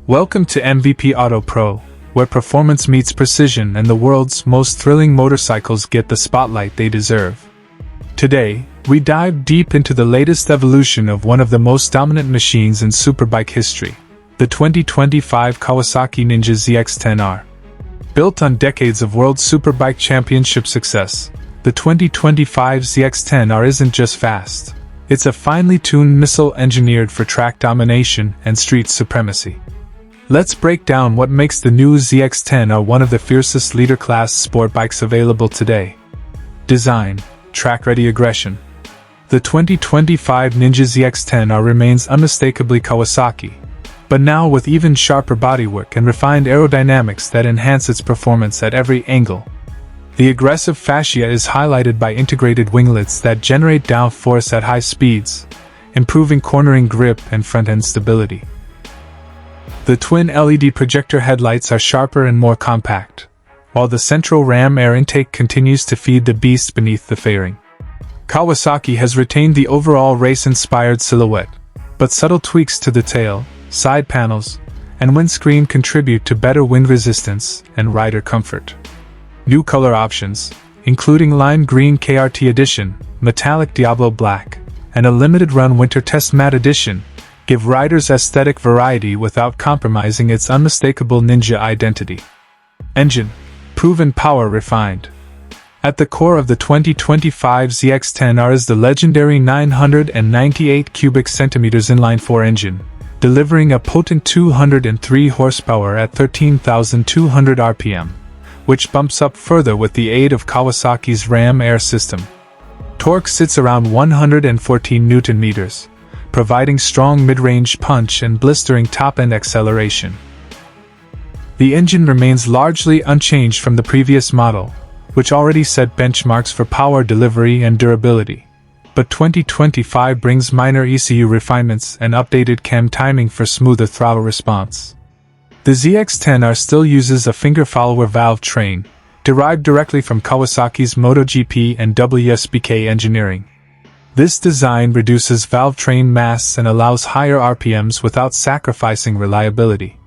Welcome to MVP Auto Pro, where performance meets precision and the world's most thrilling motorcycles get the spotlight they deserve. Today, we dive deep into the latest evolution of one of the most dominant machines in superbike history, the 2025 Kawasaki Ninja ZX-10R. Built on decades of World Superbike Championship success, the 2025 ZX-10R isn't just fast. It's a finely tuned missile engineered for track domination and street supremacy. Let's break down what makes the new ZX-10R one of the fiercest leader-class sport bikes available today. Design, track-ready aggression. The 2025 Ninja ZX-10R remains unmistakably Kawasaki, but now with even sharper bodywork and refined aerodynamics that enhance its performance at every angle. The aggressive fascia is highlighted by integrated winglets that generate downforce at high speeds, improving cornering grip and front-end stability. The twin LED projector headlights are sharper and more compact, while the central ram air intake continues to feed the beast beneath the fairing. Kawasaki has retained the overall race-inspired silhouette, but subtle tweaks to the tail, side panels, and windscreen contribute to better wind resistance and rider comfort. New color options, including lime green KRT edition, metallic Diablo black, and a limited-run winter test matte edition, give riders aesthetic variety without compromising its unmistakable ninja identity. Engine, proven power refined. At the core of the 2025 ZX-10R is the legendary 998 cubic centimeters inline-4 engine, delivering a potent 203 horsepower at 13,200 RPM, which bumps up further with the aid of Kawasaki's ram air system. Torque sits around 114 Newton-meters, providing strong mid-range punch and blistering top-end acceleration. The engine remains largely unchanged from the previous model, which already set benchmarks for power delivery and durability. But 2025 brings minor ECU refinements and updated cam timing for smoother throttle response. The ZX-10R still uses a finger follower valve train, derived directly from Kawasaki's MotoGP and WSBK engineering. This design reduces valve train mass and allows higher RPMs without sacrificing reliability.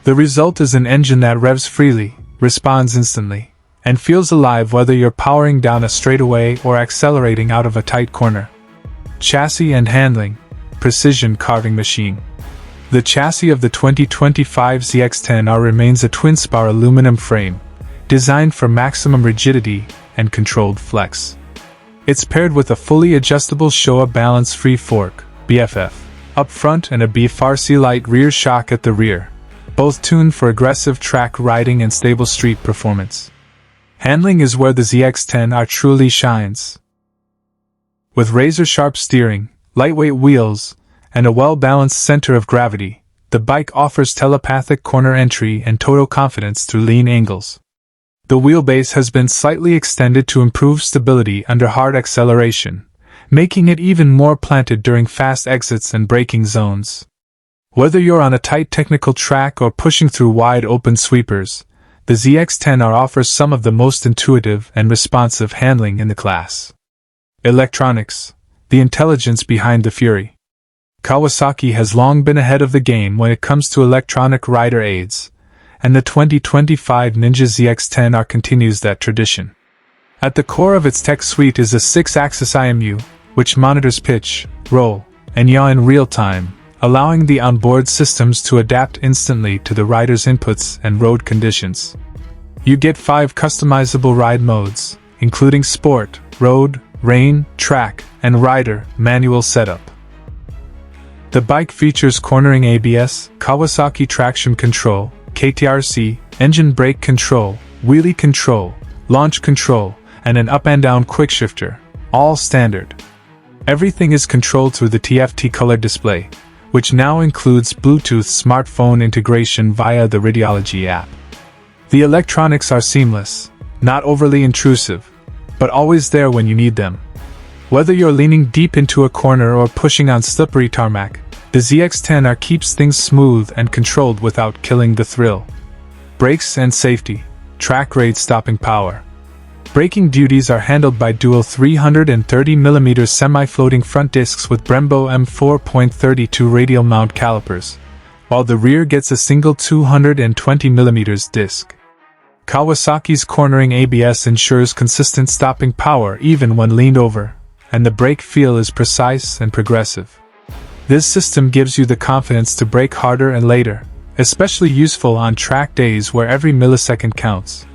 The result is an engine that revs freely, responds instantly, and feels alive whether you're powering down a straightaway or accelerating out of a tight corner. Chassis and handling, precision carving machine. The chassis of the 2025 ZX-10R remains a twin-spar aluminum frame, designed for maximum rigidity and controlled flex. It's paired with a fully adjustable Showa balance-free fork, BFF, up front and a B-Farsi light rear shock at the rear, both tuned for aggressive track riding and stable street performance. Handling is where the ZX-10R truly shines. With razor-sharp steering, lightweight wheels, and a well-balanced center of gravity, the bike offers telepathic corner entry and total confidence through lean angles. The wheelbase has been slightly extended to improve stability under hard acceleration, making it even more planted during fast exits and braking zones. Whether you're on a tight technical track or pushing through wide open sweepers, the ZX-10R offers some of the most intuitive and responsive handling in the class. Electronics, the intelligence behind the Fury. Kawasaki has long been ahead of the game when it comes to electronic rider aids, and the 2025 Ninja ZX-10R continues that tradition. At the core of its tech suite is a 6-axis IMU, which monitors pitch, roll, and yaw in real time, allowing the onboard systems to adapt instantly to the rider's inputs and road conditions. You get 5 customizable ride modes, including Sport, Road, Rain, Track, and Rider manual setup. The bike features cornering ABS, Kawasaki traction control, KTRC, engine brake control, wheelie control, launch control, and an up and down quickshifter, all standard. Everything is controlled through the TFT color display, which now includes Bluetooth smartphone integration via the Radiology app. The electronics are seamless, not overly intrusive, but always there when you need them. Whether you're leaning deep into a corner or pushing on slippery tarmac, the ZX-10R keeps things smooth and controlled without killing the thrill. Brakes and safety, track grade stopping power. Braking duties are handled by dual 330mm semi-floating front discs with Brembo M4.32 radial mount calipers, while the rear gets a single 220mm disc. Kawasaki's cornering ABS ensures consistent stopping power even when leaned over, and the brake feel is precise and progressive. This system gives you the confidence to brake harder and later, especially useful on track days where every millisecond counts.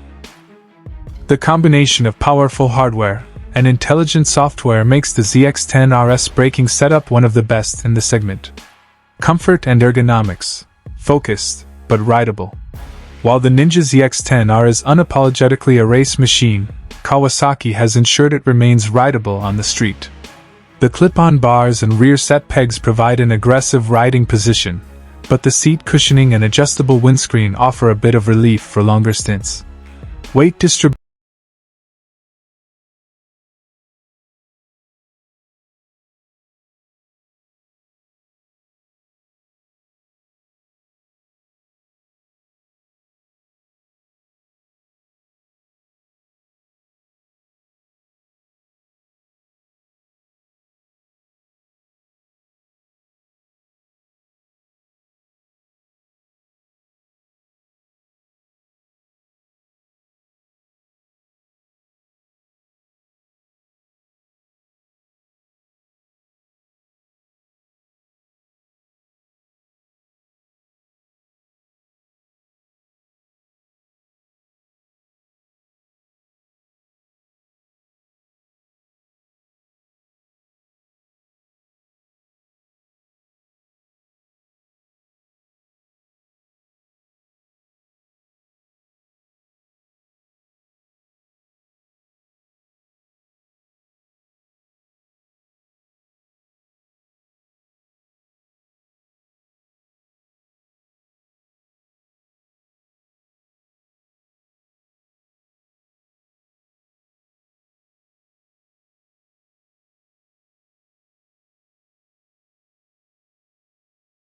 The combination of powerful hardware and intelligent software makes the ZX-10R's braking setup one of the best in the segment. Comfort and ergonomics, focused, but rideable. While the Ninja ZX-10R is unapologetically a race machine, Kawasaki has ensured it remains rideable on the street. The clip-on bars and rear set pegs provide an aggressive riding position, but the seat cushioning and adjustable windscreen offer a bit of relief for longer stints. Weight distribution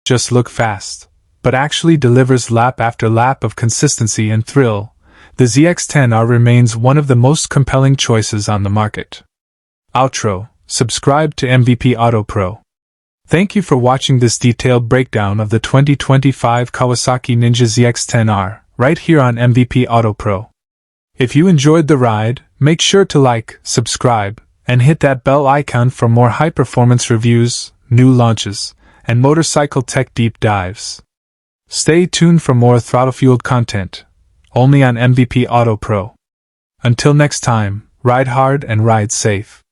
just look fast, but actually delivers lap after lap of consistency and thrill. The ZX-10R remains one of the most compelling choices on the market. Outro. Subscribe to MVP Auto Pro. Thank you for watching this detailed breakdown of the 2025 Kawasaki Ninja ZX-10R, right here on MVP Auto Pro. If you enjoyed the ride, make sure to like, subscribe, and hit that bell icon for more high-performance reviews, new launches, and motorcycle tech deep dives. Stay tuned for more throttle-fueled content, only on MVP Auto Pro. Until next time, ride hard and ride safe.